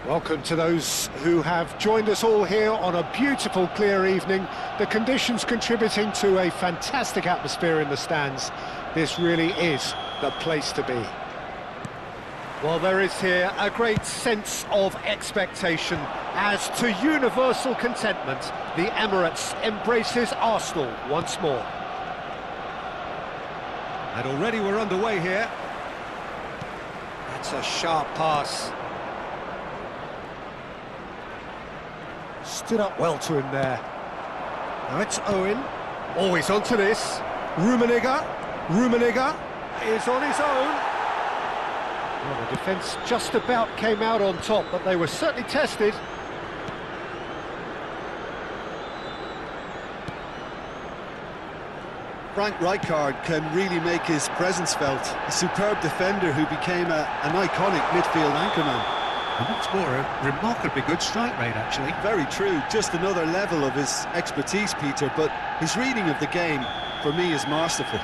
Welcome to those who have joined us all here on a beautiful, clear evening. The conditions contributing to a fantastic atmosphere in the stands. This really is the place to be. Well, there is here a great sense of expectation as to universal contentment. The Emirates embraces Arsenal once more. And already we're underway here. That's a sharp pass. Stood up well to him there. Now it's Owen. Always onto this. Rummenigge is on his own. Well, the defence just about came out on top, but they were certainly tested. Frank Rijkaard can really make his presence felt. A superb defender who became an iconic midfield anchorman. And what's more, a remarkably good strike rate, actually. Very true, just another level of his expertise, Peter, but his reading of the game, for me, is masterful.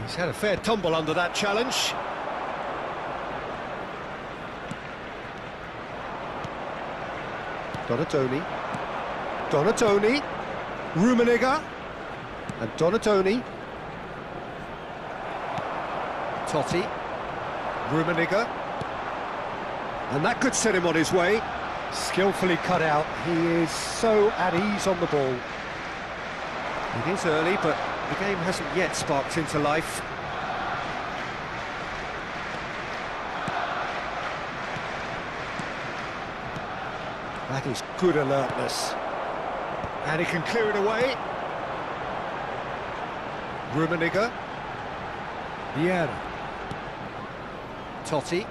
He's had a fair tumble under that challenge. Donatoni, Rummenigge, and Donatoni. Totti, Rummenigge, and that could set him on his way. Skillfully cut out. He is so at ease on the ball. It is early, but the game hasn't yet sparked into life. That is good alertness. And he can clear it away. Rummenigge. Vieira. Totti.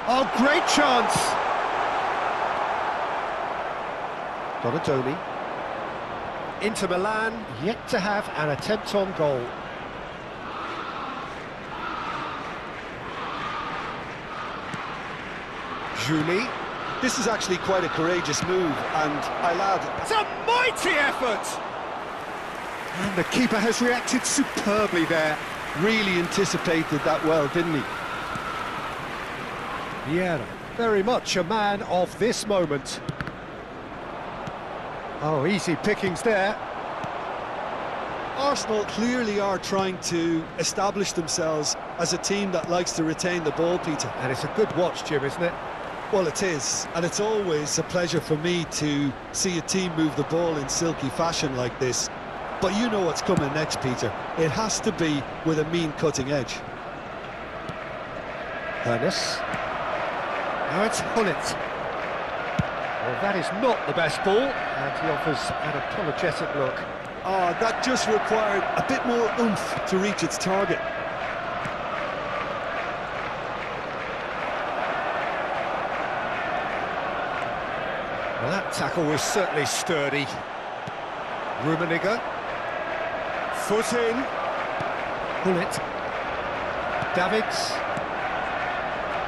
Oh, great chance! Donatoni. Inter Milan, yet to have an attempt on goal. Julie. This is actually quite a courageous move, and I'll add... It's a mighty effort! And the keeper has reacted superbly there. Really anticipated that well, didn't he? Vieira, very much a man of this moment. Oh, easy pickings there. Arsenal clearly are trying to establish themselves as a team that likes to retain the ball, Peter. And it's a good watch, Jim, isn't it? Well, it is, and it's always a pleasure for me to see a team move the ball in silky fashion like this. But you know what's coming next, Peter. It has to be with a mean cutting edge. Ernest. Now it's Hullet. Well, that is not the best ball, and he offers an apologetic look. Oh, that just required a bit more oomph to reach its target. Well, that tackle was certainly sturdy. Rummenigge. Foot in. Hullet. Davids.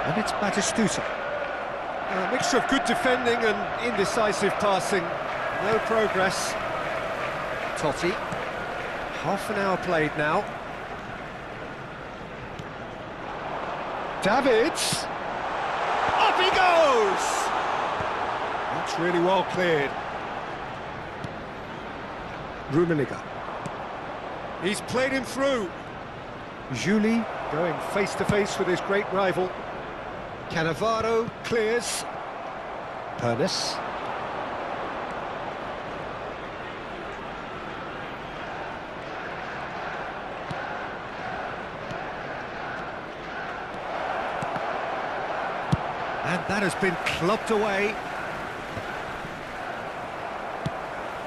And it's Batistuta. A mixture of good defending and indecisive passing. No progress. Totti. Half an hour played now. Davids. Up he goes! That's really well cleared. Rummenigge. He's played him through. Julie going face-to-face with his great rival. Cannavaro clears. Ernest. And that has been clubbed away.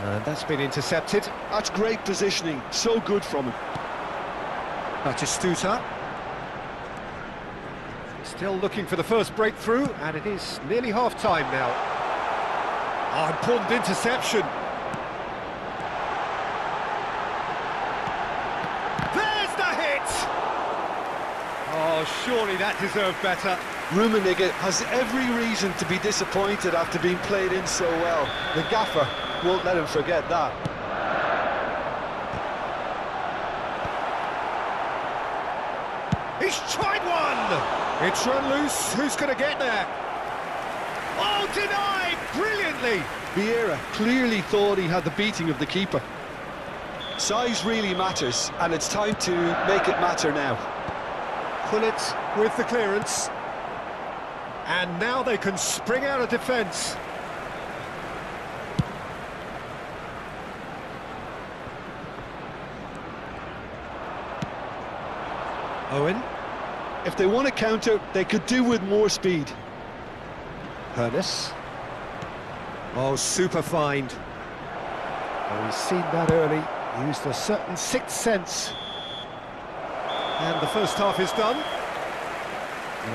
And that's been intercepted. That's great positioning, so good from him. That is Tutu. Still looking for the first breakthrough, and it is nearly half-time now. Oh, important interception. There's the hit! Oh, surely that deserved better. Rummenigge has every reason to be disappointed after being played in so well. The gaffer won't let him forget that. He's tried one! It's run loose. Who's going to get there? Oh, denied! Brilliantly! Vieira clearly thought he had the beating of the keeper. Size really matters, and it's time to make it matter now. Pullet with the clearance. And now they can spring out of defence. Owen. If they want to counter, they could do with more speed. Hernes. Oh, super find. Oh, he's seen that early. Used a certain sixth sense. And the first half is done.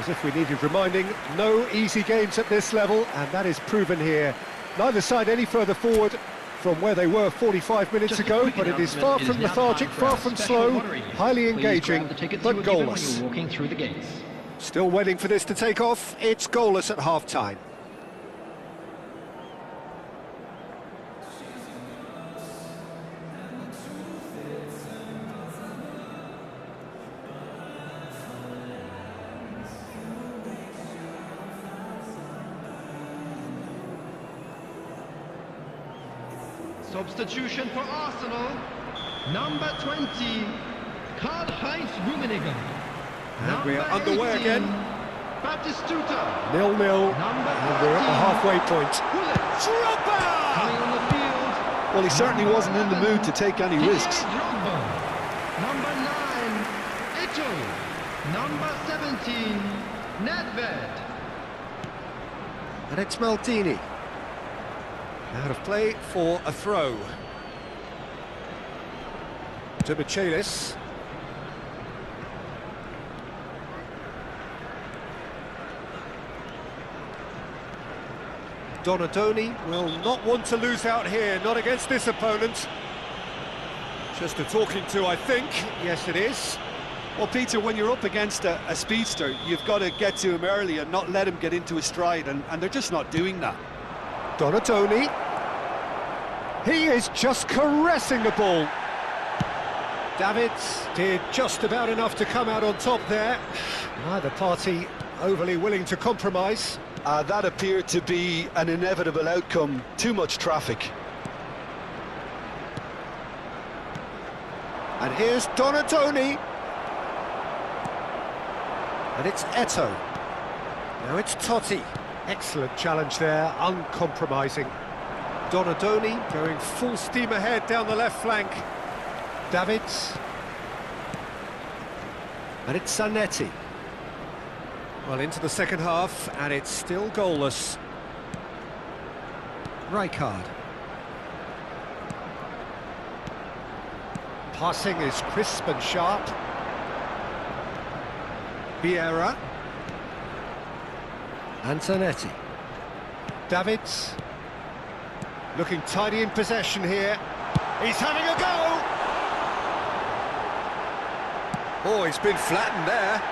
As if we needed reminding, no easy games at this level, and that is proven here. Neither side any further forward from where they were 45 minutes ago, but it is far from lethargic, far from slow, highly engaging, but goalless. Still waiting for this to take off. It's goalless at half-time. Substitution for Arsenal, number 20, Karl-Heinz Rummenigge. And we're underway again. Batistuta. 0-0, and we're at the halfway point. Drogba! Coming on the field. Well, he certainly wasn't in the mood to take any risks. Drogba. Number 9, Ito. Number 17, Nedved. And it's Maldini. Out of play for a throw. To Michelis. Donadoni will not want to lose out here, not against this opponent. Just a talking to, I think. Yes, it is. Well, Peter, when you're up against a speedster, you've got to get to him early and not let him get into his stride, and they're just not doing that. Donadoni. He is just caressing the ball. Davids did just about enough to come out on top there. Neither party overly willing to compromise. That appeared to be an inevitable outcome. Too much traffic. And here's Donadoni. And it's Eto'o. Now it's Totti. Excellent challenge there, uncompromising. Donadoni going full steam ahead down the left flank. Davids. And it's Zanetti. Well, into the second half, and it's still goalless. Rijkaard. Passing is crisp and sharp. Vieira. And Zanetti. Davids. Looking tidy in possession here. He's having a go! Oh, he's been flattened there.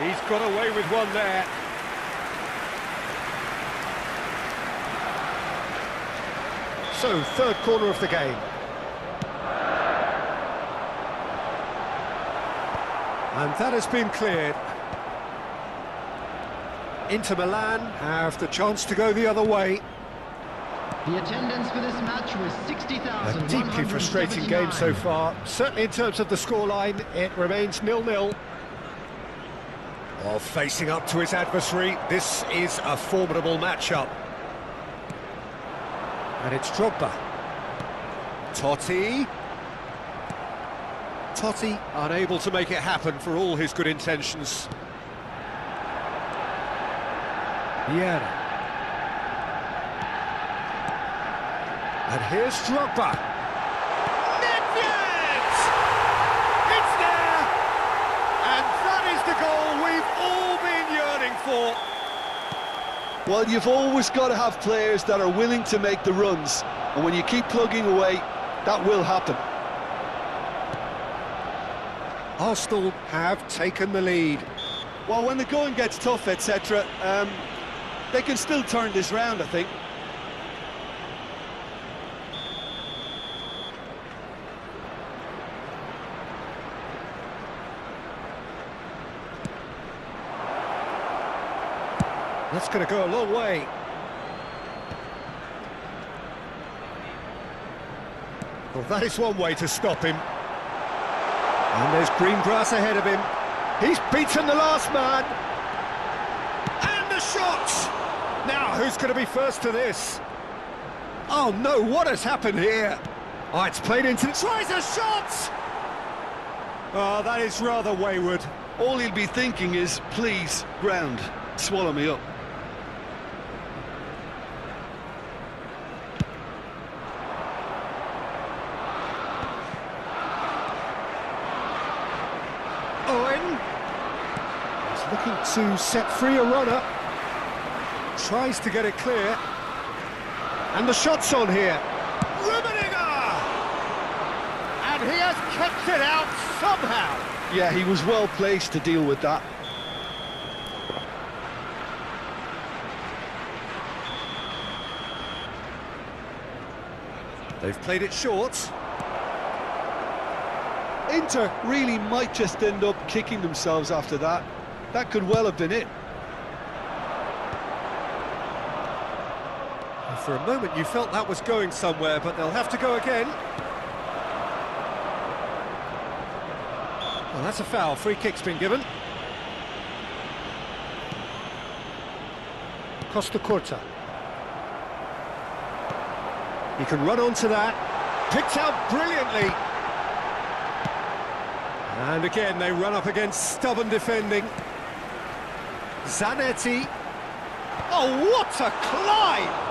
He's got away with one there. So, third corner of the game. And that has been cleared. Inter Milan have the chance to go the other way. The attendance for this match was 60,000. A deeply frustrating game so far. Certainly in terms of the scoreline, it remains 0-0. While facing up to his adversary, this is a formidable matchup. And it's Drogba. Totti. Totti unable to make it happen for all his good intentions. Vieira. And here's Drogba. Nedved! It's there! And that is the goal we've all been yearning for. Well, you've always got to have players that are willing to make the runs, and when you keep plugging away, that will happen. Arsenal have taken the lead. Well, when the going gets tough, etc., they can still turn this round, I think. That's going to go a long way. Well, that is one way to stop him. And there's green grass ahead of him. He's beaten the last man. And the shot! Now, who's going to be first to this? Oh, no, what has happened here? Oh, it's played into... Tries a shot! Oh, that is rather wayward. All he'll be thinking is, please, ground, swallow me up. Owen. He's looking to set free a runner. Tries to get it clear. And the shot's on here. Rummenigge! And he has kept it out somehow. Yeah, he was well placed to deal with that. They've played it short. Inter really might just end up kicking themselves after that. That could well have been it. For a moment you felt that was going somewhere, but they'll have to go again. Well, that's a foul. Free kick's been given. Costa Curta. He can run onto that. Picked out brilliantly. And again, they run up against stubborn defending. Zanetti. Oh, what a climb!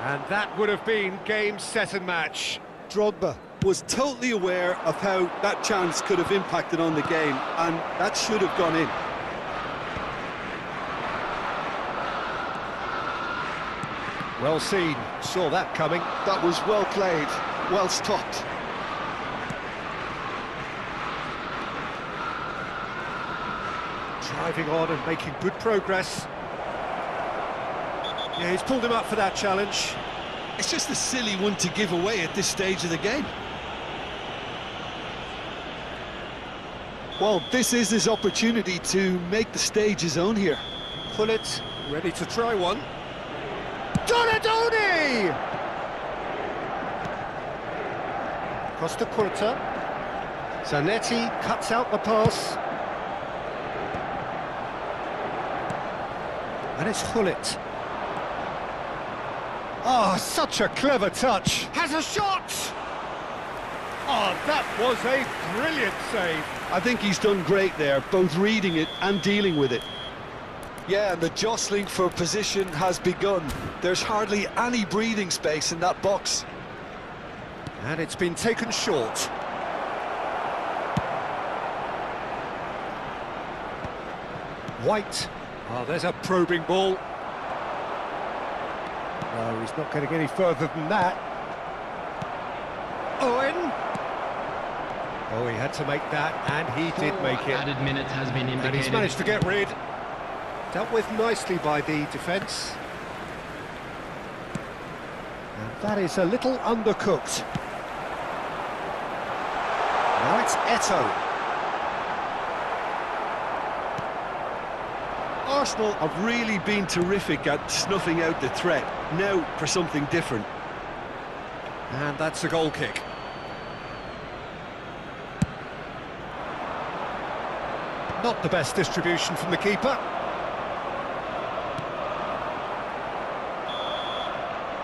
And that would have been game, set and match. Drogba was totally aware of how that chance could have impacted on the game, and that should have gone in. Well seen, saw that coming. That was well played, well stopped. Driving on and making good progress. Yeah, he's pulled him up for that challenge. It's just a silly one to give away at this stage of the game. Well, this is his opportunity to make the stage his own here. Pullet, ready to try one. Donadoni! Costa Curta. Zanetti cuts out the pass. And it's Hullet. Oh, such a clever touch. Has a shot! Oh, that was a brilliant save. I think he's done great there, both reading it and dealing with it. Yeah, and the jostling for position has begun. There's hardly any breathing space in that box. And it's been taken short. White. Oh, there's a probing ball. No, he's not getting any further than that. Owen. Oh, he had to make that, and he did make it. Added minutes has been indicated. And he's managed to get rid. Dealt with nicely by the defence. And that is a little undercooked. Now it's Eto'o. Arsenal have really been terrific at snuffing out the threat. Now for something different. And that's a goal kick. Not the best distribution from the keeper.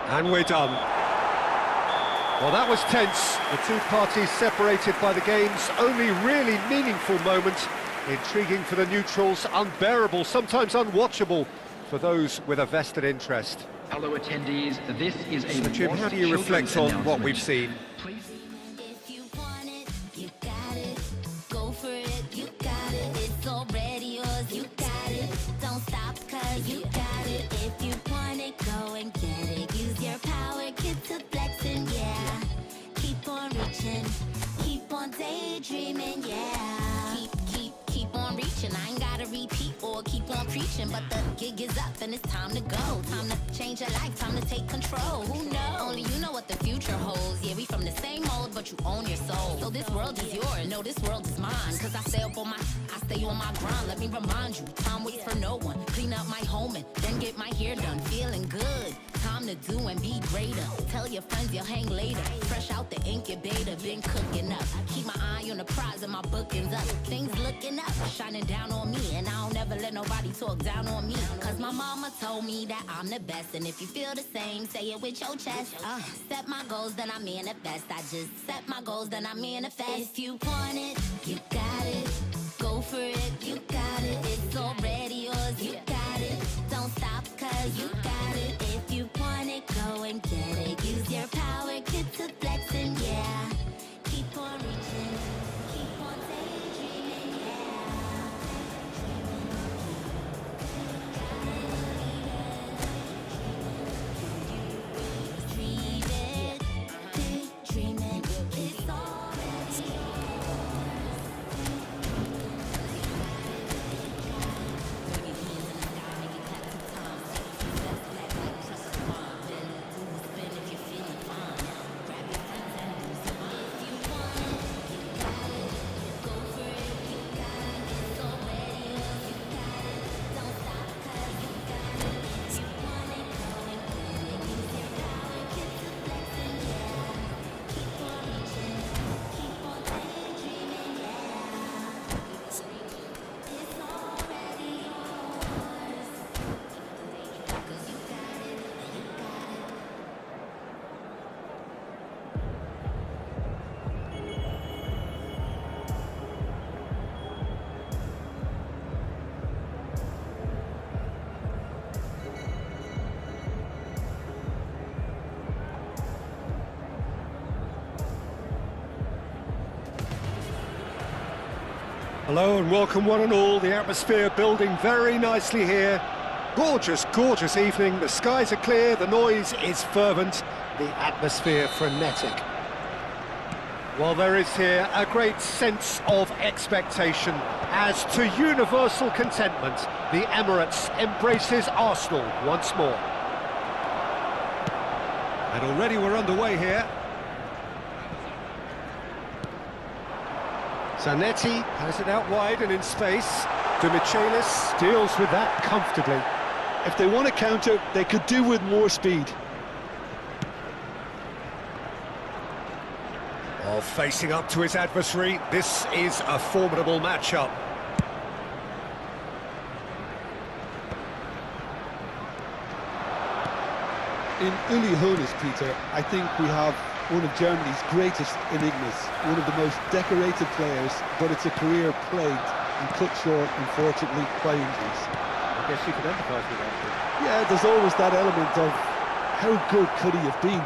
And we're done. Well, that was tense. The two parties separated by the game's only really meaningful moment. Intriguing for the neutrals, unbearable, sometimes unwatchable for those with a vested interest. Fellow attendees, this is a So, Jim, how do you reflect on what we've seen? Please. If you want it, you got it. Go for it, you got it. It's already yours, you got it. Don't stop, cause you got it. If you want it, go and get it. Use your power, get to flexing, yeah. Keep on reaching, keep on daydreaming, yeah. Keep on reaching. I ain't gotta repeat or keep on preaching, but the gig is up and it's time to go. Time to change your life, time to take control. Who knows? Only you know what the future holds. Yeah, we from the same mold, but you own your soul. So this world is yours, no, this world is mine. Cause I stay on my grind. Let me remind you, time waits for no one. Clean up my home and then get my hair done. Feeling good, time to do and be greater. Tell your friends you'll hang later. Fresh out the incubator, been cooking up. Keep my eye on the prize and my bookings up. Things looking up, shining down on me. And I don't never let nobody talk down on me. Cause my mama told me that I'm the best. And if you feel the same, say it with your chest. Set my goals, then I manifest. I just set my goals, then I manifest. If you want it, you got it. Go for it, you got it. It's already yours, you got it. Don't stop, cause you got it. If you want it, go and get it. Use your power, get to flexing, yeah. Keep on reaching, keep on daydreaming, yeah. Dream it, daydreaming, it's already Hello and welcome one and all. The atmosphere building very nicely here. Gorgeous, gorgeous evening. The skies are clear, the noise is fervent, the atmosphere frenetic. Well, there is here a great sense of expectation as to universal contentment. The Emirates embraces Arsenal once more. And already we're underway here. Zanetti has it out wide and in space. Demichelis deals with that comfortably. If they want to counter, they could do with more speed. Oh, facing up to his adversary, this is a formidable matchup. In Uli Hoeneß, Peter, I think we have one of Germany's greatest enigmas, one of the most decorated players, but it's a career plagued and cut short, unfortunately, by injuries. I guess you could empathise with that. Yeah, there's always that element of how good could he have been?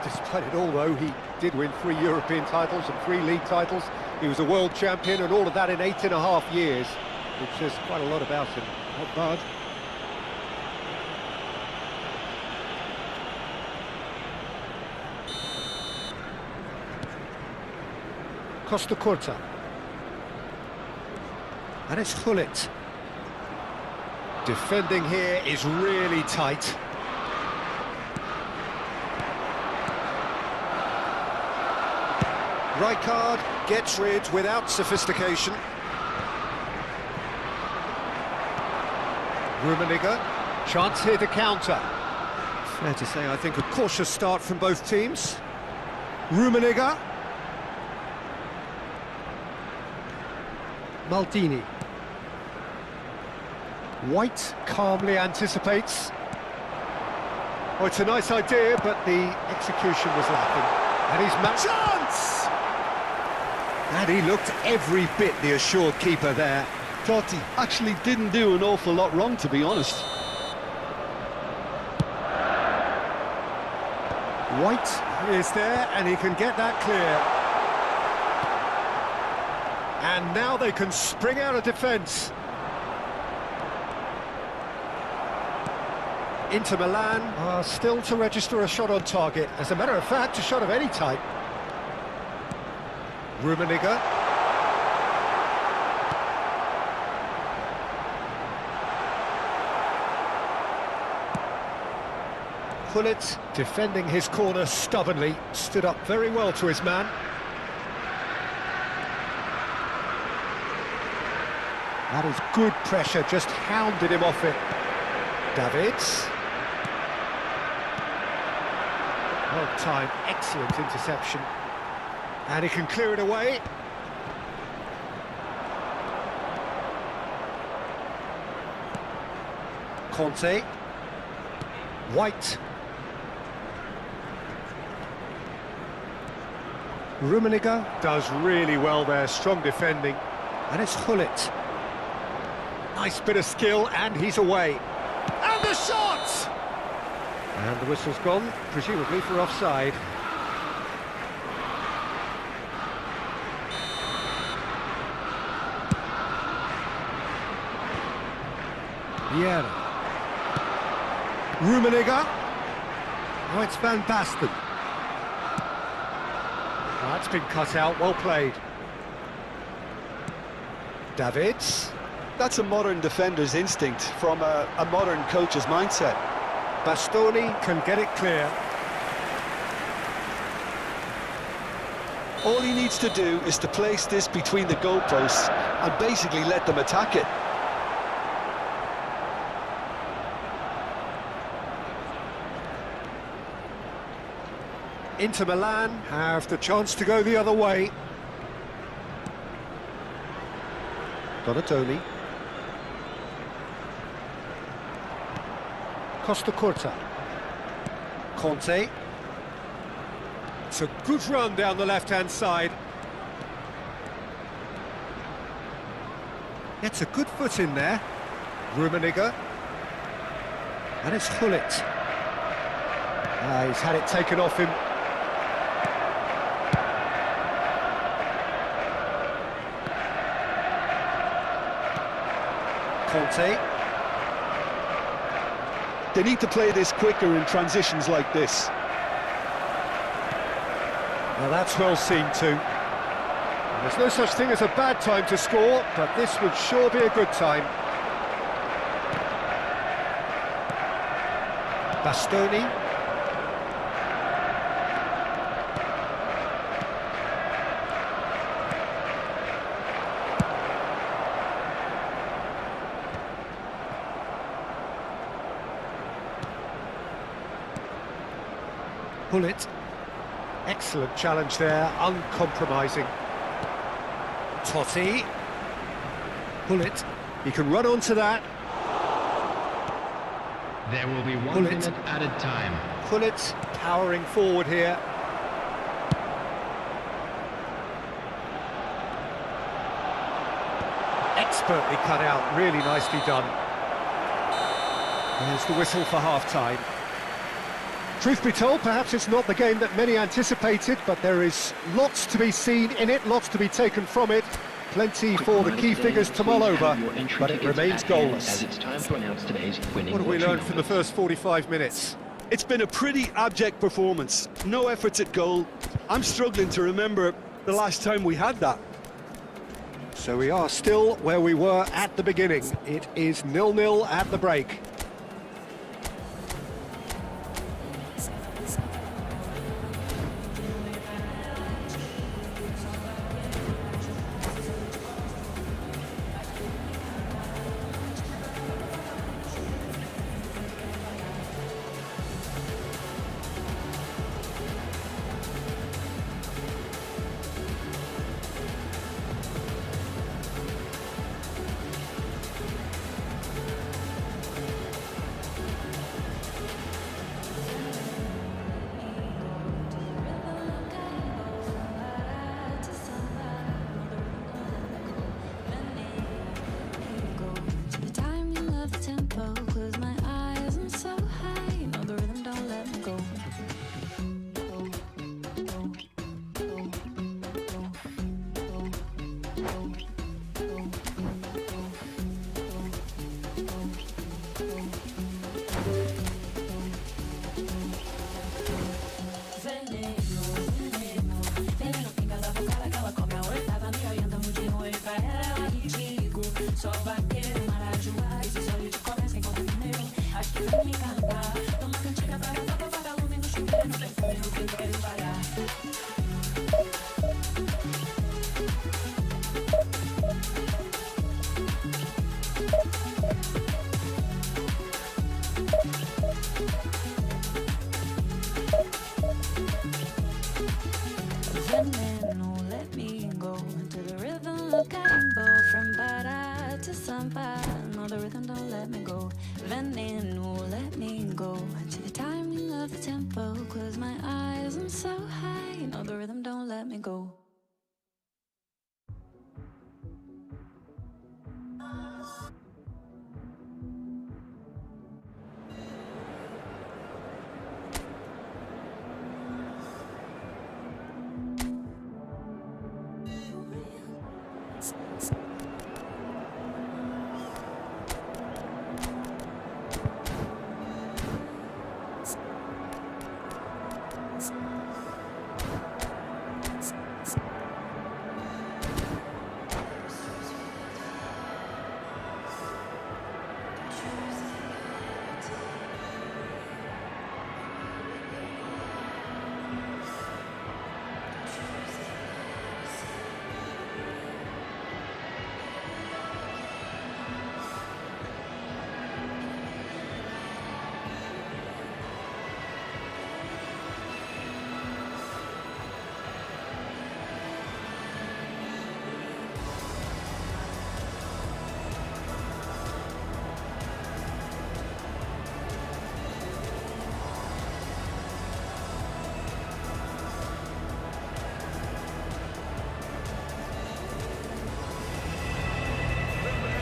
Despite it all, though, he did win 3 European titles and 3 league titles. He was a world champion and all of that in 8.5 years, which says quite a lot about him. Not bad. Costa Curta. And it's Hullet. Defending here is really tight. Rijkaard gets rid without sophistication. Rummenigge, chance here to counter. Fair to say, I think a cautious start from both teams. Rummenigge. Maldini. White calmly anticipates. Oh, it's a nice idea, but the execution was lacking. And he's chance! And he looked every bit the assured keeper there. Thought he actually didn't do an awful lot wrong, to be honest. White is there, and he can get that clear. And now they can spring out of defence. Inter Milan are still to register a shot on target. As a matter of fact, a shot of any type. Rummenigge. Gullit, defending his corner stubbornly, stood up very well to his man. That is good pressure, just hounded him off it. Davids. Well timed, excellent interception. And he can clear it away. Conte. White. Rummenigge does really well there, strong defending. And it's Gullit. Nice bit of skill, and he's away. And the shot! And the whistle's gone, presumably for offside. Vieira. Rummenigge. Oh, it's Van Basten. Oh, that's been cut out, well played. Davids. That's a modern defender's instinct from a modern coach's mindset. Bastoni can get it clear. All he needs to do is to place this between the goalposts and basically let them attack it. Inter Milan have the chance to go the other way. Donatoni. Costa Curta. Conte. It's a good run down the left-hand side. Gets a good foot in there. Rummenigge. And it's Gullit. He's had it taken off him. Conte. They need to play this quicker in transitions like this. Well, that's well seen too. And there's no such thing as a bad time to score, but this would sure be a good time. Bastoni. Gullit. Excellent challenge there, uncompromising. Totti. Gullit. He can run onto that. There will be 1 Gullit. minute added time. Gullit powering forward here. Expertly cut out, really nicely done. There's the whistle for half-time. Truth be told, perhaps it's not the game that many anticipated, but there is lots to be seen in it, lots to be taken from it. Plenty for the key figures to mull over, but it remains goalless. What have we learned from the first 45 minutes? It's been a pretty abject performance. No efforts at goal. I'm struggling to remember the last time we had that. So we are still where we were at the beginning. It is 0-0 at the break. Veneno, let me go into the rhythm of carimbo from para to samba. No, the rhythm don't let me go. Veneno, let me go into the timing of the tempo. Close my eyes, I'm so high. No, the rhythm don't let me go.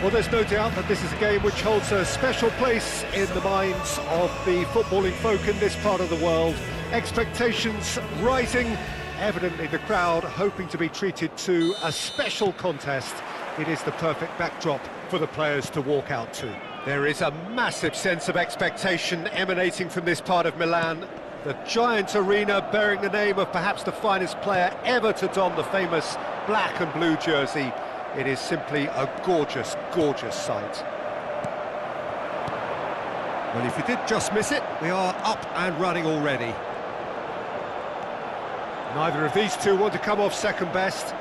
Well, there's no doubt that this is a game which holds a special place in the minds of the footballing folk in this part of the world. Expectations rising, evidently the crowd hoping to be treated to a special contest. It is the perfect backdrop for the players to walk out to. There is a massive sense of expectation emanating from this part of Milan. The giant arena bearing the name of perhaps the finest player ever to don the famous black and blue jersey. It is simply a gorgeous, gorgeous sight. Well, if you did just miss it, we are up and running already. Neither of these two want to come off second best.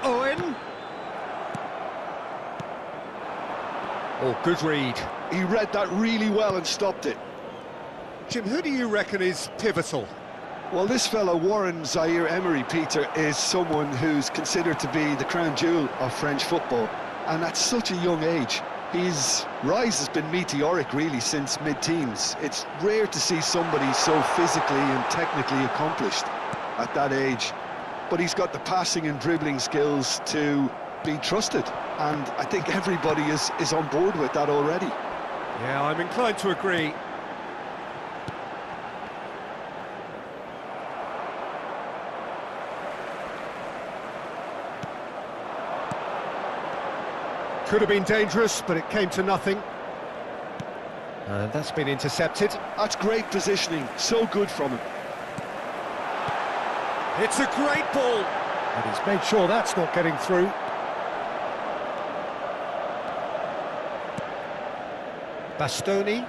Owen. Oh, good read. He read that really well and stopped it. Jim, who do you reckon is pivotal? Well, this fellow, Warren Zaire-Emery, Peter, is someone who's considered to be the crown jewel of French football. And at such a young age, his rise has been meteoric, really, since mid-teens. It's rare to see somebody so physically and technically accomplished at that age. But he's got the passing and dribbling skills to be trusted. And I think everybody is on board with that already. Yeah, I'm inclined to agree. Could have been dangerous, but it came to nothing. And that's been intercepted. That's great positioning, so good from him. It's a great ball. And he's made sure that's not getting through. Bastoni.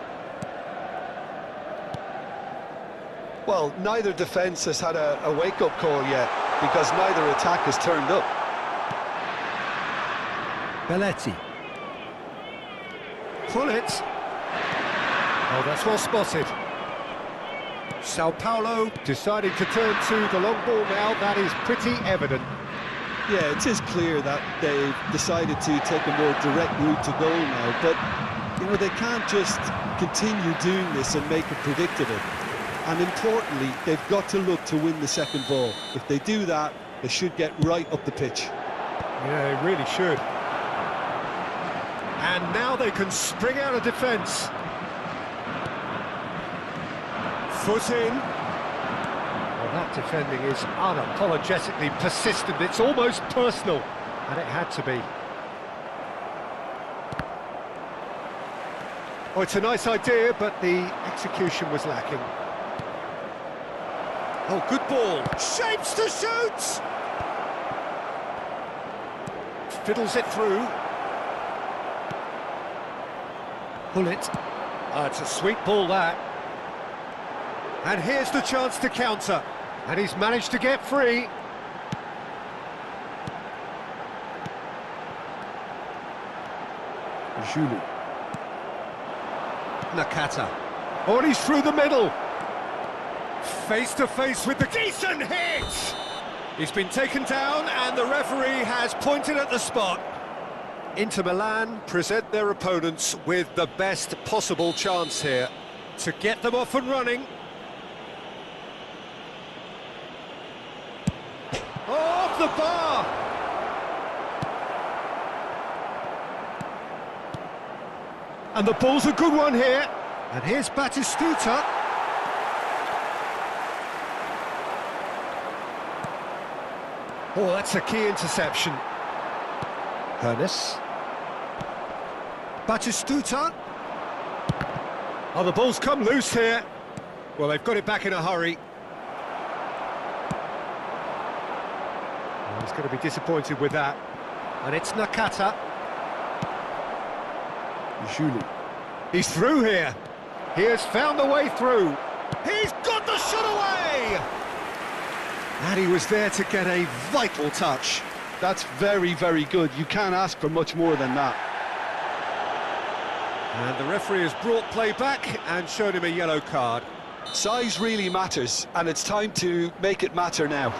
Well, neither defence has had a wake-up call yet, because neither attack has turned up. Belletti. Pull it. Oh, that's well spotted. Sao Paulo deciding to turn to the long ball now. That is pretty evident. Yeah, it is clear that they've decided to take a more direct route to goal now, but, you know, they can't just continue doing this and make it predictable. And importantly, they've got to look to win the second ball. If they do that, they should get right up the pitch. Yeah, they really should. And now they can spring out of defence. Foot in. Well, that defending is unapologetically persistent. It's almost personal, and it had to be. Oh, it's a nice idea, but the execution was lacking. Oh, good ball. Shapes to shoot! Fiddles it through. Pull it. It's a sweet ball, that. And here's the chance to counter. And he's managed to get free. Julie. Nakata. Oh, and he's through the middle. Face to face with the decent hit! He's been taken down and the referee has pointed at the spot. Inter Milan present their opponents with the best possible chance here to get them off and running. Oh, off the bar! And the ball's a good one here. And here's Batistuta. Oh, that's a key interception. Hernes. Batistuta. Oh, the ball's come loose here. Well, they've got it back in a hurry. He's going to be disappointed with that. And it's Nakata. Julie. He's through here. He has found the way through. He's got the shot away! And he was there to get a vital touch. That's very, very good. You can't ask for much more than that. And the referee has brought play back and showed him a yellow card. Size really matters, and it's time to make it matter now.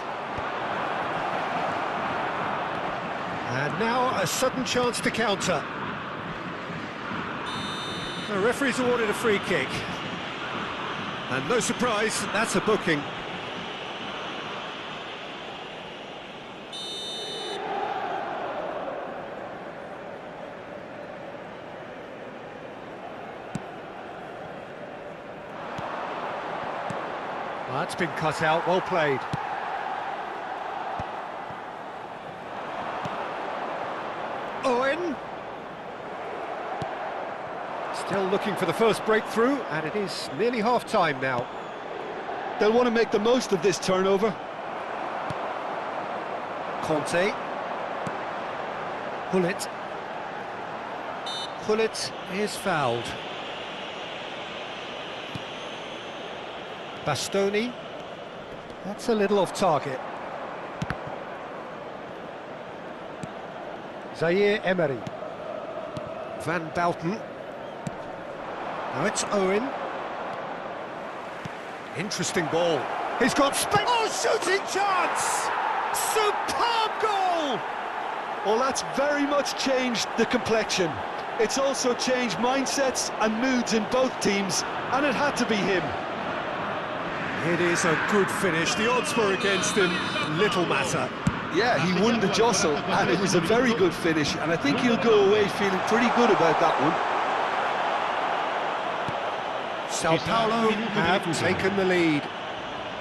And now a sudden chance to counter. The referee's awarded a free kick. And no surprise, that's a booking. That's been cut out, well played. Owen. Still looking for the first breakthrough, and it is nearly half-time now. They'll want to make the most of this turnover. Conte. Hullet. Hullet is fouled. Bastoni. That's a little off target. Zaire Emery. Van Bouten. Now it's Owen. Interesting ball. He's got space. Oh, shooting chance! Superb goal! Well, that's very much changed the complexion. It's also changed mindsets and moods in both teams, and it had to be him. It is a good finish. The odds were against him. Little matter. Yeah, he won the jostle, and it was a very good finish, and I think he'll go away feeling pretty good about that one. Sao Paulo have taken the lead.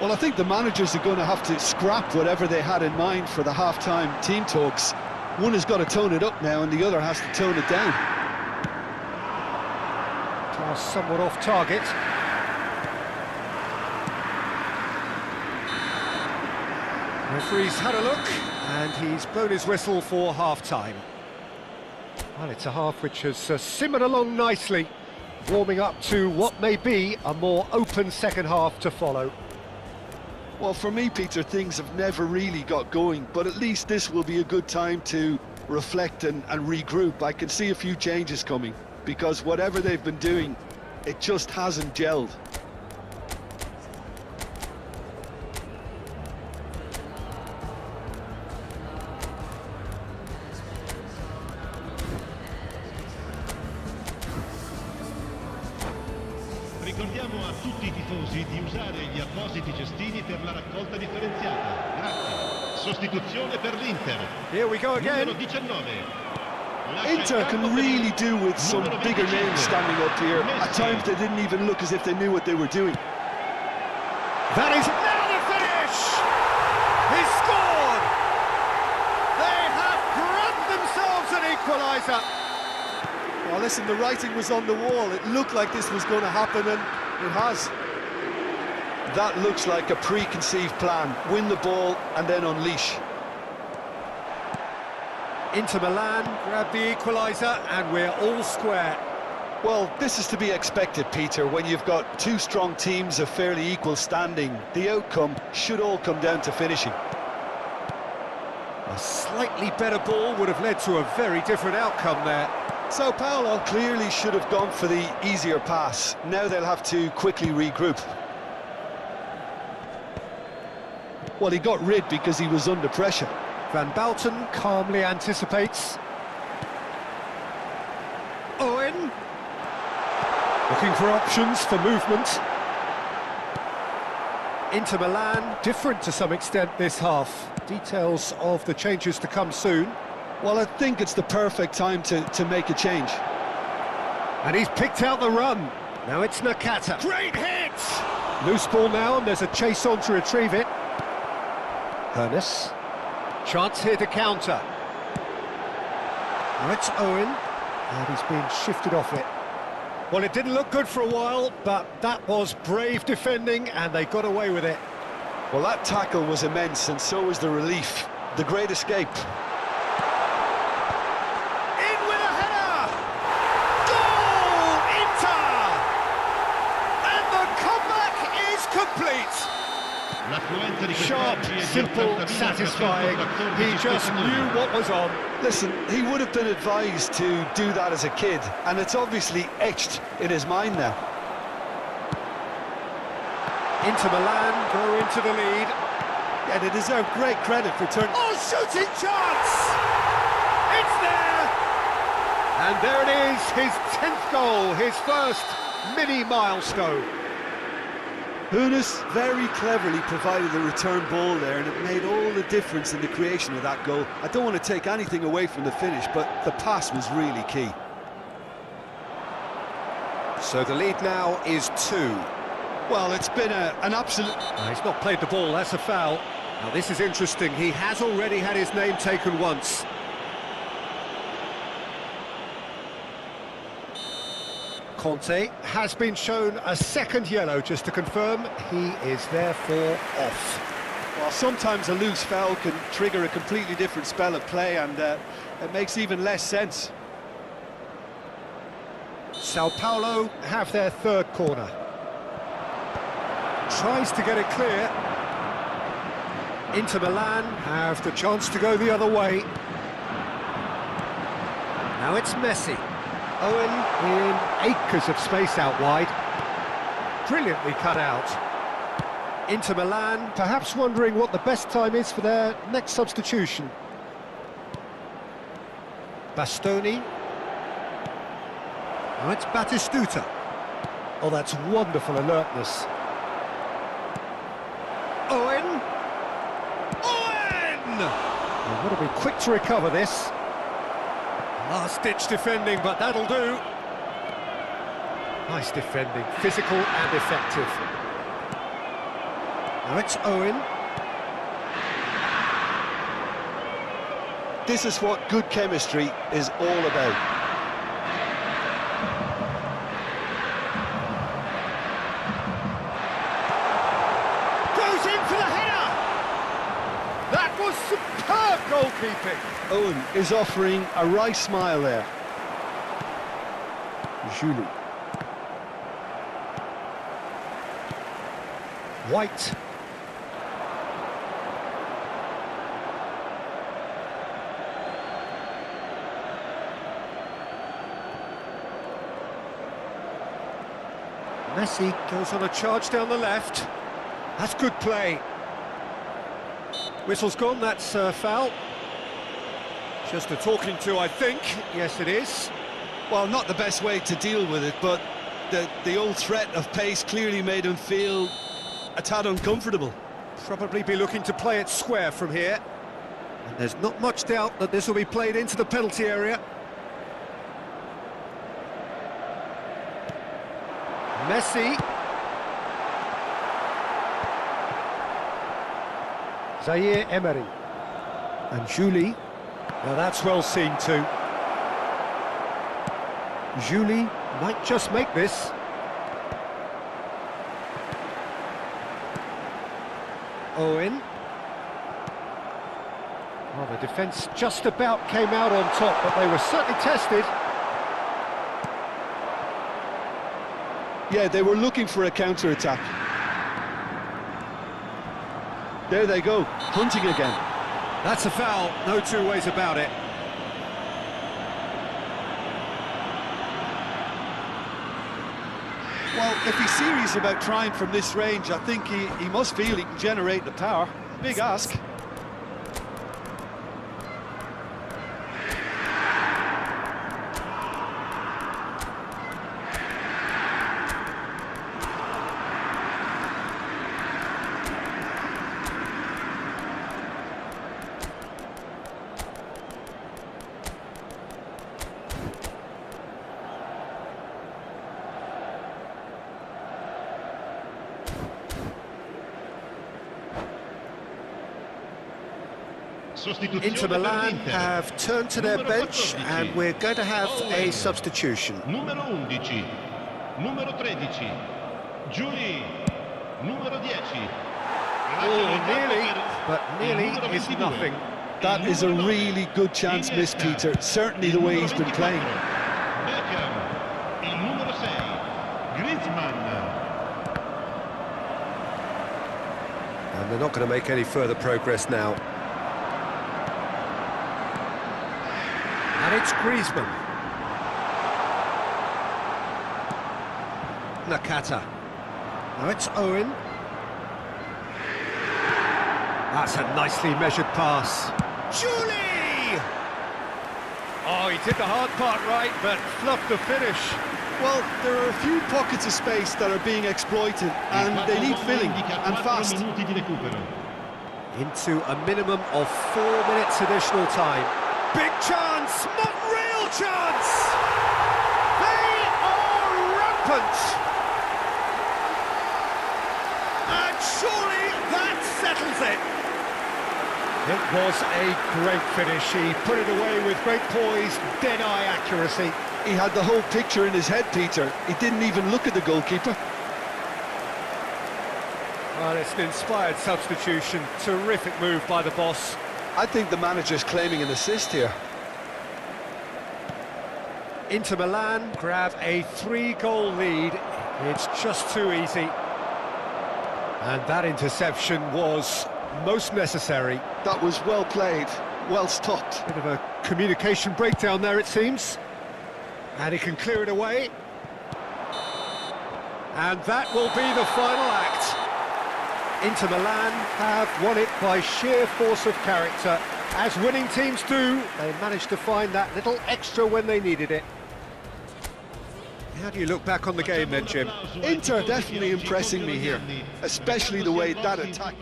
Well, I think the managers are going to have to scrap whatever they had in mind for the half-time team talks. One has got to tone it up now, and the other has to tone it down. Pass somewhat off target. Referee's had a look, and he's blown his whistle for half-time. Well, it's a half which has simmered along nicely, warming up to what may be a more open second half to follow. Well, for me, Peter, things have never really got going, but at least this will be a good time to reflect and regroup. I can see a few changes coming, because whatever they've been doing, it just hasn't gelled. Ricordiamo a tutti i tifosi di usare gli appositi cestini per la raccolta differenziata. Grazie. Sostituzione per l'Inter. Here we go again. Numero 19. Inter can really do with some bigger names standing up here. At times they didn't even look as if they knew what they were doing. That is now the finish! He scored! They have grabbed themselves an equaliser. Well, listen, the writing was on the wall. It looked like this was going to happen, and it has. That looks like a preconceived plan. Win the ball and then unleash. Inter Milan grab the equaliser, and we're all square. Well, this is to be expected, Peter. When you've got two strong teams of fairly equal standing, the outcome should all come down to finishing. A slightly better ball would have led to a very different outcome there. Sao Paulo clearly should have gone for the easier pass. Now they'll have to quickly regroup. Well, he got rid because he was under pressure. Van Bouten calmly anticipates. Owen. Looking for options for movement. Inter Milan, different to some extent this half. Details of the changes to come soon. Well, I think it's the perfect time to make a change. And he's picked out the run. Now it's Nakata. Great hit! Loose ball now, and there's a chase on to retrieve it. Hernes. Chance here to counter. Now it's Owen. And he's been shifted off it. Well, it didn't look good for a while, but that was brave defending, and they got away with it. Well, that tackle was immense, and so was the relief. The great escape. In with a header! Goal! Inter! And the comeback is complete! Sharp, simple, satisfying. He just knew what was on. Listen, he would have been advised to do that as a kid, and it's obviously etched in his mind now. Inter Milan go into the lead. Yeah, they deserve great credit for turning... Oh, shooting chance! It's there! And there it is, his 10th goal, his first mini milestone. Younes very cleverly provided the return ball there, and it made all the difference in the creation of that goal. I don't want to take anything away from the finish, but the pass was really key. So the lead now is 2. Well, it's been an absolute... He's not played the ball, that's a foul. Now this is interesting, he has already had his name taken once. Conte has been shown a second yellow, just to confirm. He is therefore off. Well, sometimes a loose foul can trigger a completely different spell of play, and it makes even less sense. Sao Paulo have their third corner. Tries to get it clear. Inter Milan have the chance to go the other way. Now it's Messi. Owen in acres of space out wide. Brilliantly cut out. Inter Milan perhaps wondering what the best time is for their next substitution. Bastoni. Now it's Batistuta. Oh, that's wonderful alertness. Owen! Owen! They've got to be quick to recover this. Last-ditch defending, but that'll do. Nice defending, physical and effective. Now it's Owen. This is what good chemistry is all about. Goes in for the header! That was superb goalkeeping. Owen is offering a wry smile there. Julie. White. Messi goes on a charge down the left. That's good play. Whistle's gone, that's a foul. Just a talking to, I think. Yes, it is. Well, not the best way to deal with it, but the old threat of pace clearly made him feel a tad uncomfortable. Probably be looking to play it square from here. And there's not much doubt that this will be played into the penalty area. Messi. Zaire Emery. And Julie. Now that's well seen too. Julie might just make this. Owen. Well, the defence just about came out on top, but they were certainly tested. Yeah, they were looking for a counter-attack. There they go, hunting again. That's a foul, no two ways about it. Well, if he's serious about trying from this range, I think he must feel he can generate the power. Big ask. Inter Milan have turned to their bench and we're going to have a substitution. Numero 11, numero 13, Giuli, numero 10. Oh, nearly, but nearly is nothing. That is a really good chance missed, Peter. Certainly the way he's been playing. Beckham, il numero 6, Griezmann. And they're not going to make any further progress now. And it's Griezmann. Nakata. Now it's Owen. That's a nicely measured pass. Julie! Oh, he did the hard part right, but fluffed the finish. Well, there are a few pockets of space that are being exploited, and they need filling, and fast. Into a minimum of 4 minutes additional time. Big chance, not real chance! They are rampant! And surely that settles it! It was a great finish. He put it away with great poise, dead-eye accuracy. He had the whole picture in his head, Peter. He didn't even look at the goalkeeper. Well, it's an inspired substitution. Terrific move by the boss. I think the manager's claiming an assist here. Inter Milan grab a 3-goal lead. It's just too easy. And that interception was most necessary. That was well played, well stopped. Bit of a communication breakdown there, it seems. And he can clear it away. And that will be the final act. Inter Milan have won it by sheer force of character. As winning teams do, they managed to find that little extra when they needed it. How do you look back on the game then, Jim? Inter definitely impressing me here, especially the way that attack.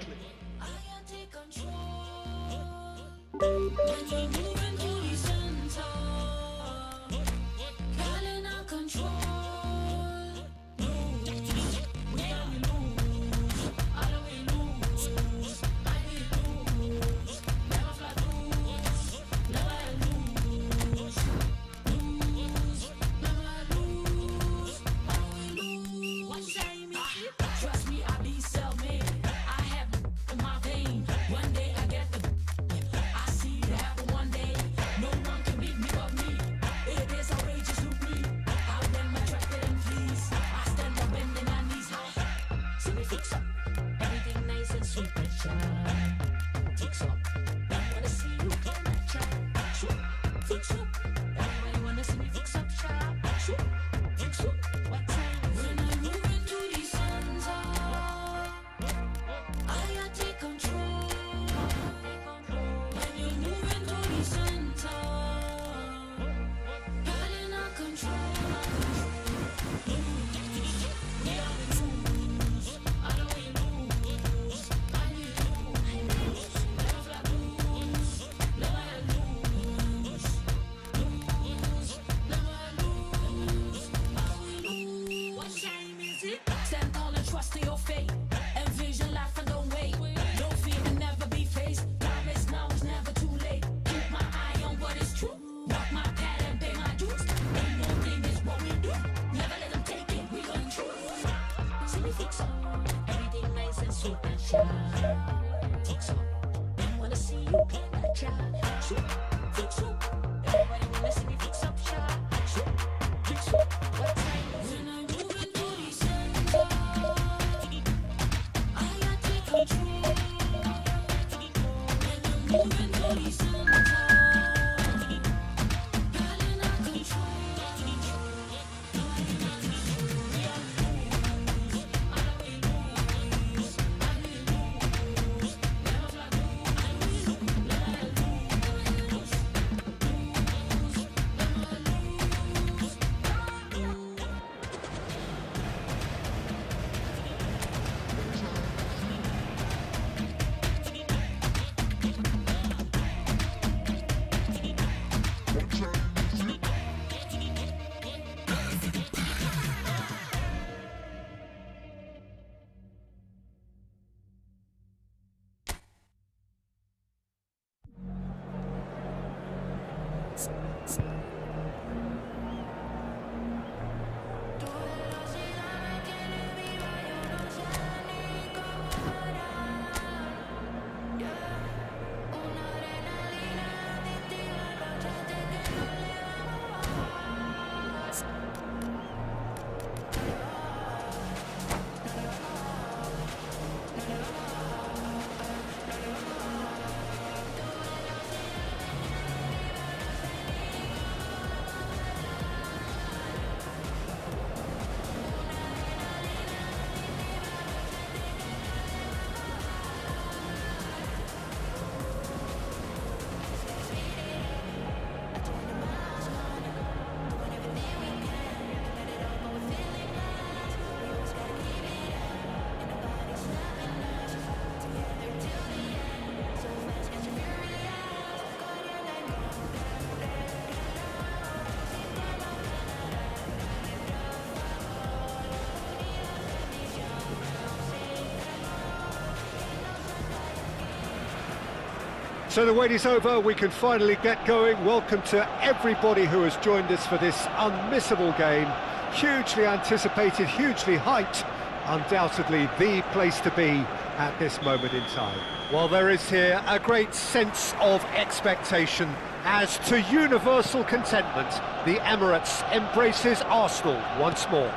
So the wait is over, we can finally get going. Welcome to everybody who has joined us for this unmissable game. Hugely anticipated, hugely hyped, undoubtedly the place to be at this moment in time. Well, there is here a great sense of expectation as to universal contentment. The Emirates embraces Arsenal once more.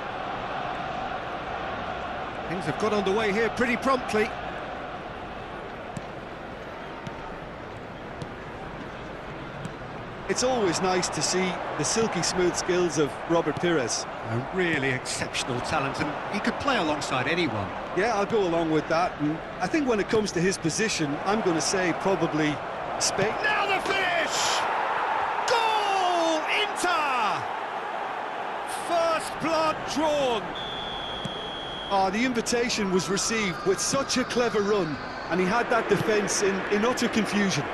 Things have got underway here pretty promptly. It's always nice to see the silky smooth skills of Robert Pires. A really exceptional talent, and he could play alongside anyone. Yeah, I'll go along with that. And I think when it comes to his position, I'm going to say probably Spain. Now the finish! Goal! Inter! First blood drawn. Oh, the invitation was received with such a clever run, and he had that defence in utter confusion.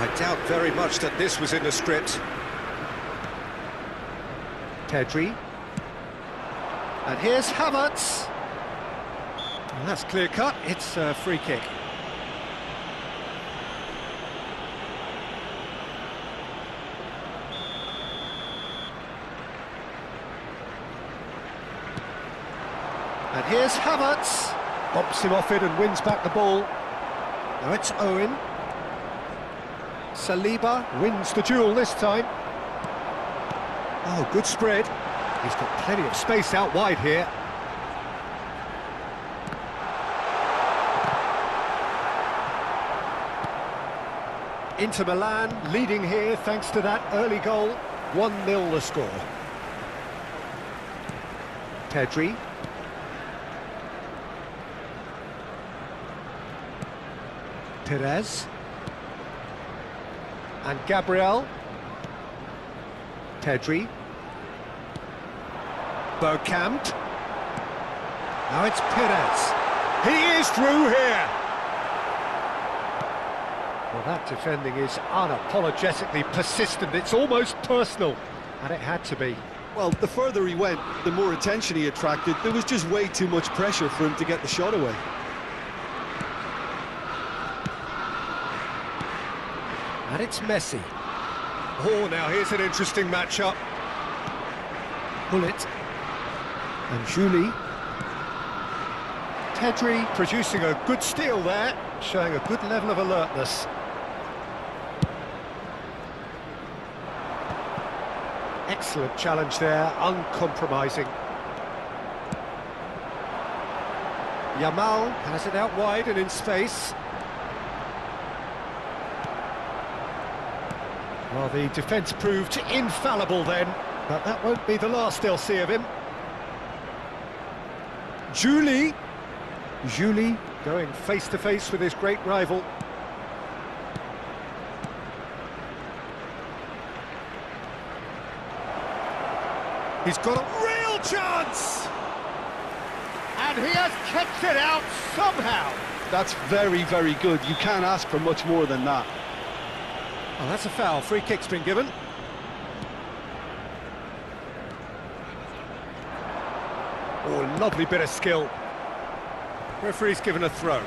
I doubt very much that this was in the script. Pedri. And here's Havertz. And that's clear cut, it's a free kick. And here's Havertz. Bobs him off it and wins back the ball. Now it's Owen. Saliba wins the duel this time. Oh, good spread. He's got plenty of space out wide here. Inter Milan leading here thanks to that early goal. 1-0 the score. Pedri. Perez. And Gabriel. Pedri. Bergkamp. Now it's Perez. He is through here. Well, that defending is unapologetically persistent. It's almost personal, and it had to be. Well, the further he went, the more attention he attracted. There was just way too much pressure for him to get the shot away. And it's Messi. Oh, now here's an interesting matchup. Bullet. And Julie. Pedri producing a good steal there, showing a good level of alertness. Excellent challenge there, uncompromising. Yamal has it out wide and in space. Well, the defence proved infallible then, but that won't be the last they'll see of him. Julie going face-to-face with his great rival. He's got a real chance! And he has kept it out somehow. That's very, very good. You can't ask for much more than that. Oh, that's a foul. Free kick's been given. Oh, lovely bit of skill. Referee's given a throw.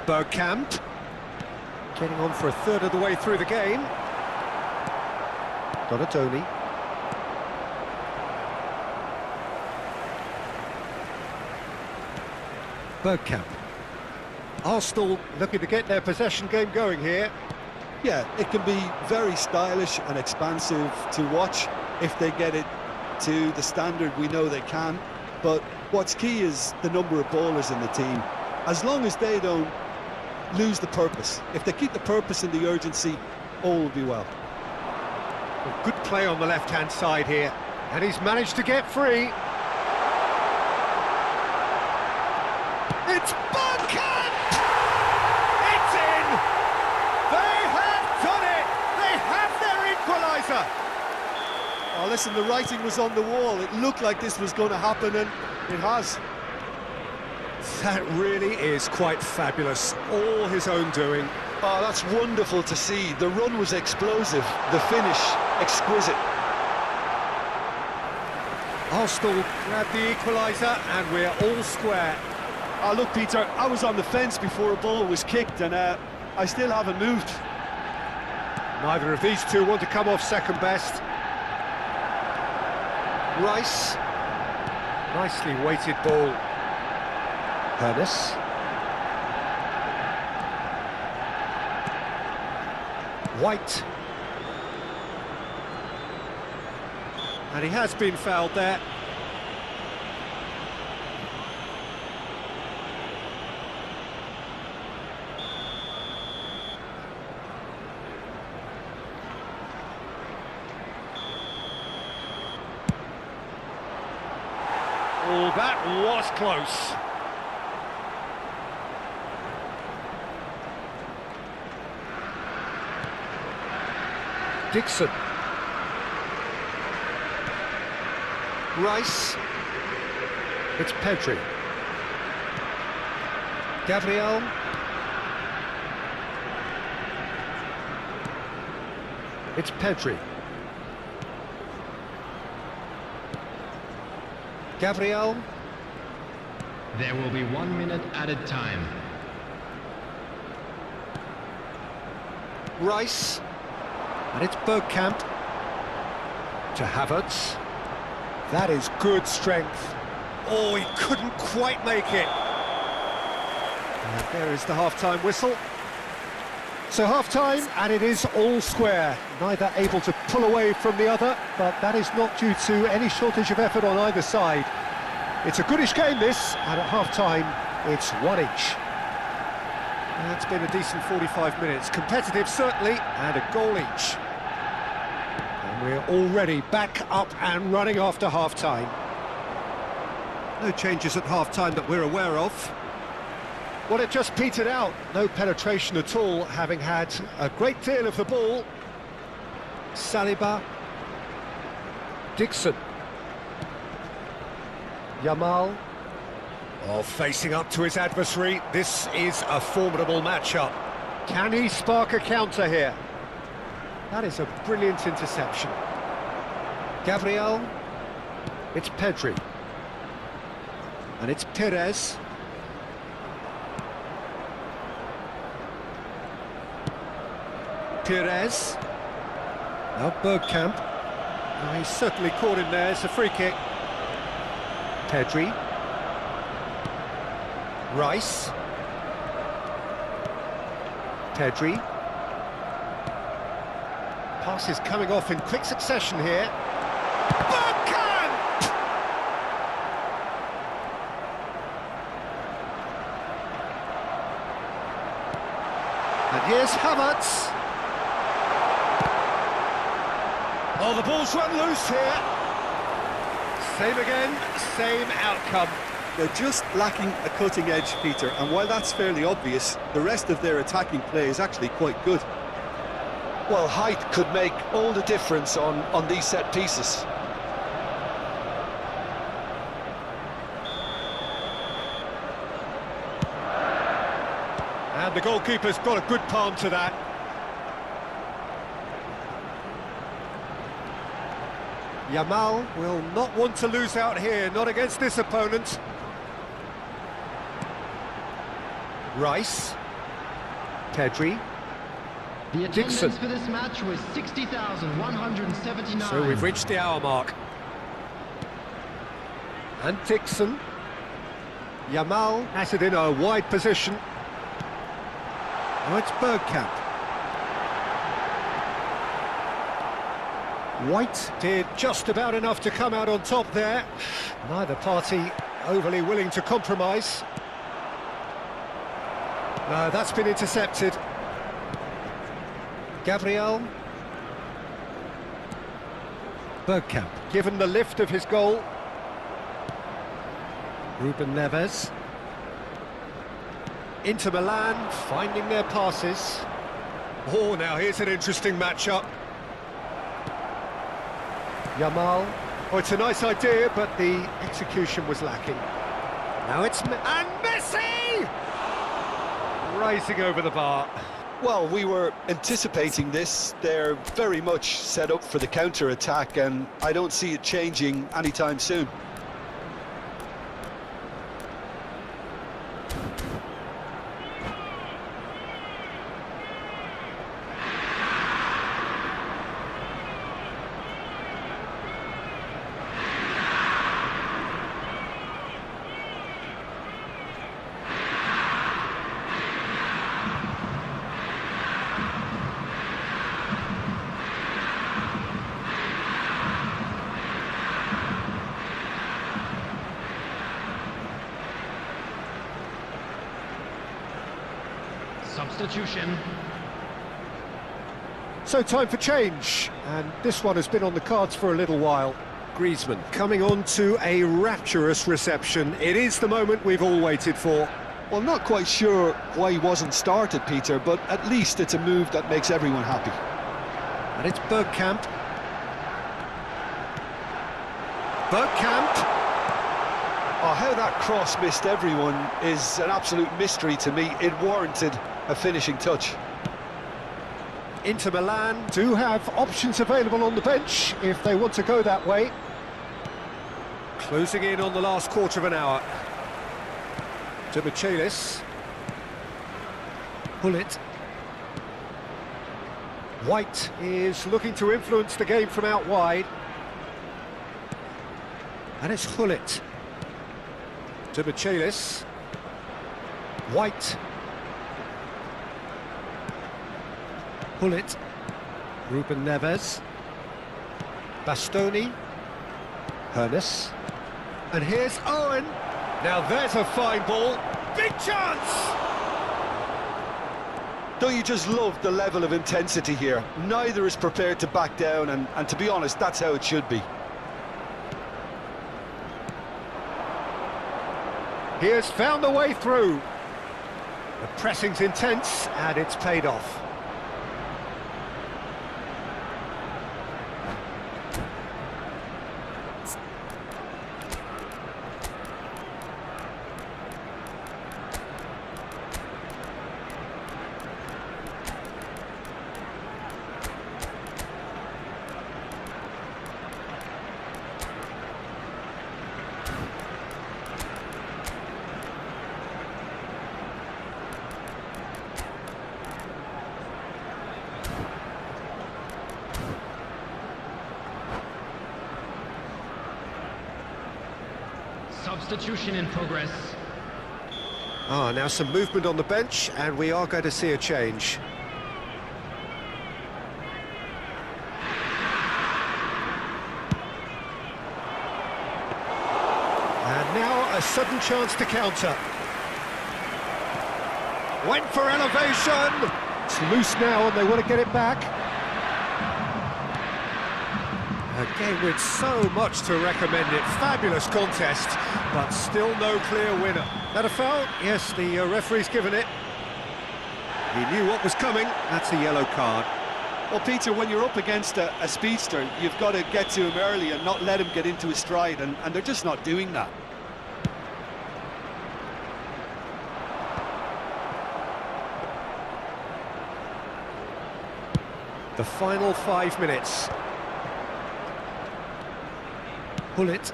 Bergkamp. Getting on for a third of the way through the game. Donatoni. Bergkamp. Arsenal looking to get their possession game going here. Yeah, it can be very stylish and expansive to watch if they get it to the standard we know they can. But what's key is the number of ballers in the team. As long as they don't lose the purpose, if they keep the purpose and the urgency, all will be well. Well, good play on the left-hand side here, and he's managed to get free. It's Bergkamp! It's in! They have done it! They have their equaliser! Oh, listen, the writing was on the wall. It looked like this was going to happen, and it has. That really is quite fabulous. All his own doing. Oh, that's wonderful to see. The run was explosive, the finish exquisite. Arsenal grab the equaliser and we're all square. Oh, look, Peter, I was on the fence before a ball was kicked, and I still haven't moved. Neither of these two want to come off second best. Rice. Nicely weighted ball. Hernus. White. And he has been fouled there. Oh, that was close. Dixon. Rice. It's Pedri. Gabriel. It's Pedri. Gabriel. There will be 1 minute added time. Rice. And it's Bergkamp. To Havertz. That is good strength. Oh, he couldn't quite make it. And there is the half-time whistle. So half-time, and it is all square. Neither able to pull away from the other, but that is not due to any shortage of effort on either side. It's a goodish game, this, and at half-time, it's 1 each. And it's been a decent 45 minutes. Competitive, certainly, and a goal each. And we're already back up and running after half-time. No changes at half-time that we're aware of. Well, it just petered out. No penetration at all, having had a great deal of the ball. Saliba. Dixon. Yamal. Oh, facing up to his adversary. This is a formidable matchup. Can he spark a counter here? That is a brilliant interception. Gabriel. It's Pedri. And it's Perez. Perez. Now Bergkamp. Oh, he's certainly caught in there. It's a free kick. Pedri. Rice. Pedri. Passes coming off in quick succession here. Bergkamp! And here's Havertz. Oh, the ball's run loose here. Same again, same outcome. They're just lacking a cutting edge, Peter, and while that's fairly obvious, the rest of their attacking play is actually quite good. Well, height could make all the difference on these set pieces. And the goalkeeper's got a good palm to that. Yamal will not want to lose out here, not against this opponent. Rice. Pedri. The Dixon. attendance for this match was 60,179. So we've reached the hour mark. And Dixon. Yamal has it in a wide position. Now it's Bergkamp. White did just about enough to come out on top there. Neither party overly willing to compromise. No, that's been intercepted. Gabriel. Bergkamp, given the lift of his goal. Ruben Neves. Inter Milan finding their passes. Oh, now here's an interesting matchup. Yamal. Oh, it's a nice idea, but the execution was lacking. Now it's... and Messi! Rising over the bar. Well, we were anticipating this. They're very much set up for the counter-attack, and I don't see it changing anytime soon. Substitution. So time for change, and this one has been on the cards for a little while. Griezmann coming on to a rapturous reception. It is the moment we've all waited for. Well, not quite sure why he wasn't started, Peter, but at least it's a move that makes everyone happy. And it's Bergkamp. Bergkamp. Oh, how that cross missed everyone is an absolute mystery to me. It warranted a finishing touch. Inter Milan do have options available on the bench if they want to go that way. Closing in on the last quarter of an hour. To Michelis. Hullet. White is looking to influence the game from out wide. And it's Hullet. To Michelis. White. Hullet. Ruben Neves. Bastoni. Hernes. And here's Owen. Now there's a fine ball. Big chance! Don't you just love the level of intensity here? Neither is prepared to back down, and to be honest, that's how it should be. He has found the way through. The pressing's intense, and it's paid off. Substitution in progress. Now some movement on the bench, and we are going to see a change. And now a sudden chance to counter. Went for elevation. It's loose now, and they want to get it back. A game with so much to recommend it. Fabulous contest, but still no clear winner. That a foul? Yes, the referee's given it. He knew what was coming. That's a yellow card. Well, Peter, when you're up against a speedster, you've got to get to him early and not let him get into his stride, and they're just not doing that. The final 5 minutes. Hullet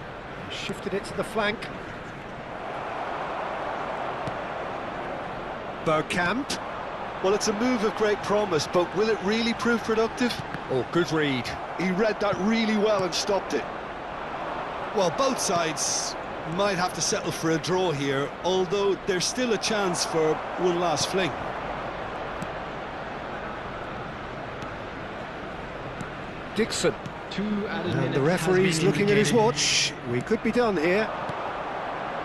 shifted it to the flank. Bergkamp. Well, it's a move of great promise, but will it really prove productive? Oh, good read. He read that really well and stopped it. Well, both sides might have to settle for a draw here, although there's still a chance for one last fling. Dixon. And the referee's looking at his watch. We could be done here.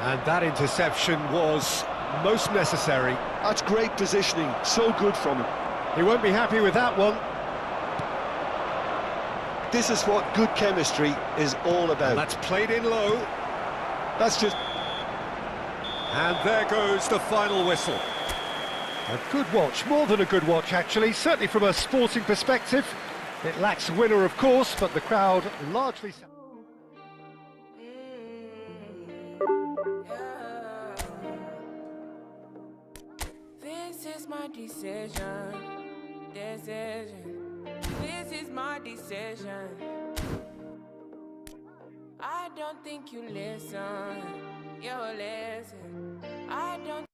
And that interception was most necessary. That's great positioning, so good from him. He won't be happy with that one. This is what good chemistry is all about. And that's played in low. That's just... And there goes the final whistle. A good watch, more than a good watch actually, certainly from a sporting perspective. It lacks a winner, of course, but the crowd largely... This is my decision. decision. This is my decision. I don't think you listen. You listen. I don't.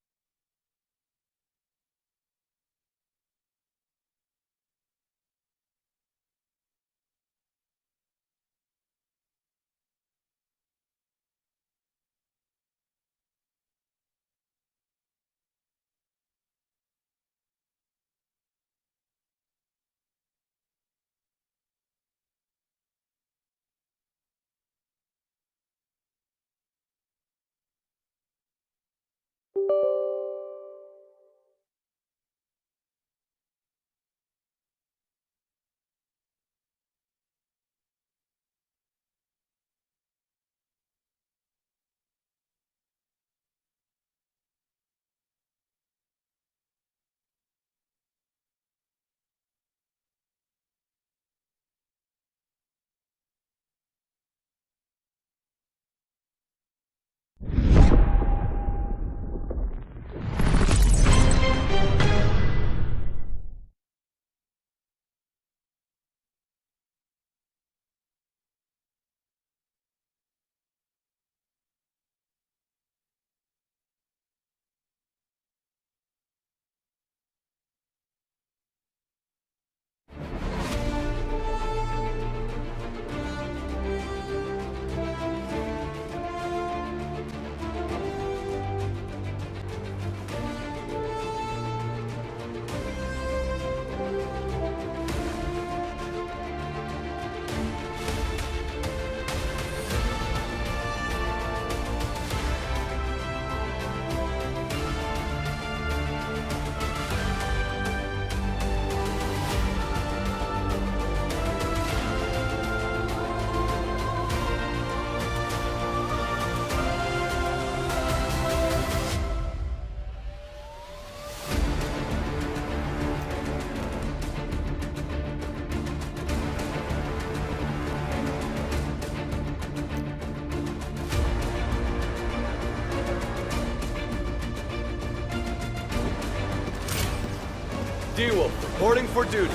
D-Wolf, reporting for duty.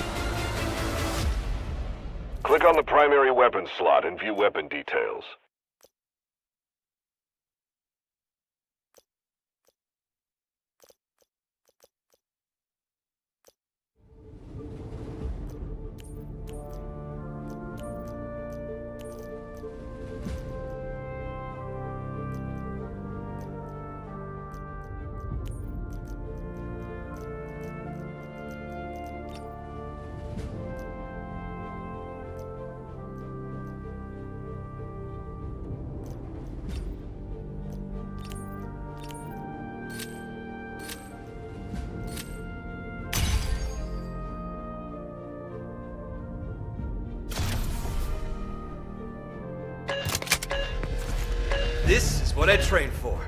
Click on the primary weapons slot and view weapon details. This is what I trained for.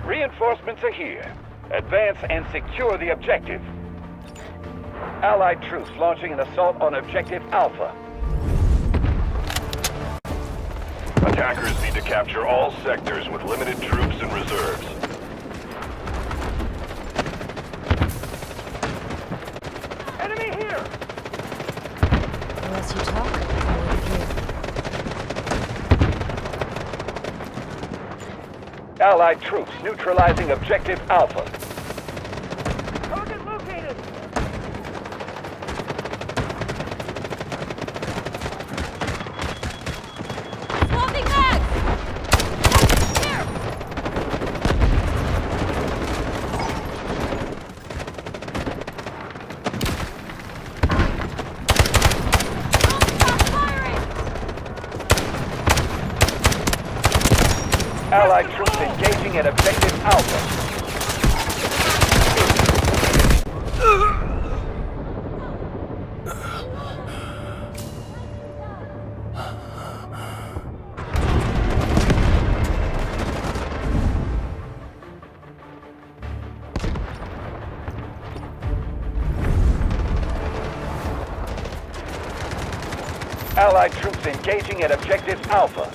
Reinforcements are here. Advance and secure the objective. Allied troops launching an assault on Objective Alpha. Attackers need to capture all sectors with limited troops and reserves. Enemy here! Unless you talk, I won't hear. Allied troops neutralizing objective Alpha. Target located! Swapping back! Here! Stop firing! Allied troops engaging at objective Alpha. Allied troops engaging at objective Alpha.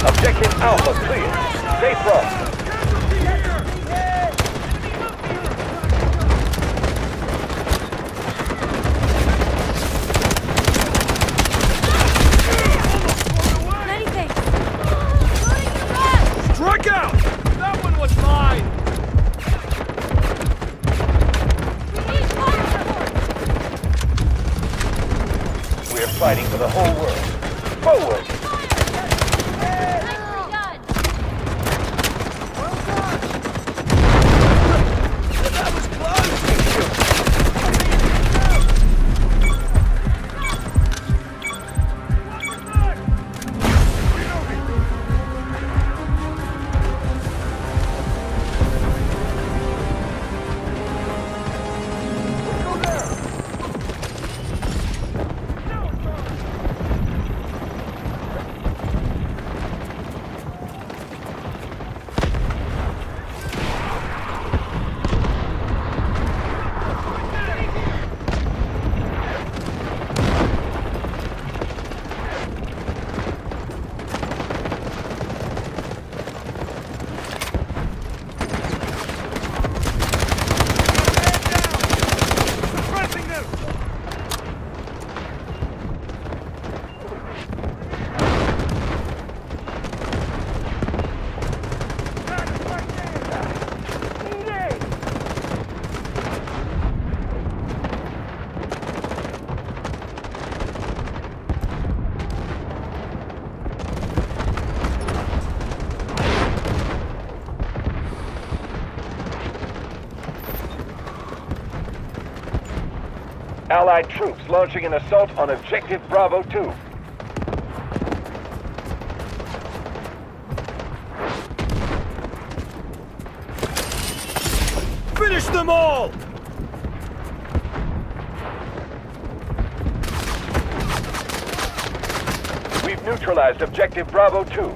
Objective Alpha clear. Stay front. Strike out! That one was mine! We're fighting for the whole world. Forward! That was close! Allied troops launching an assault on objective Bravo 2. Finish them all! We've neutralized objective Bravo 2.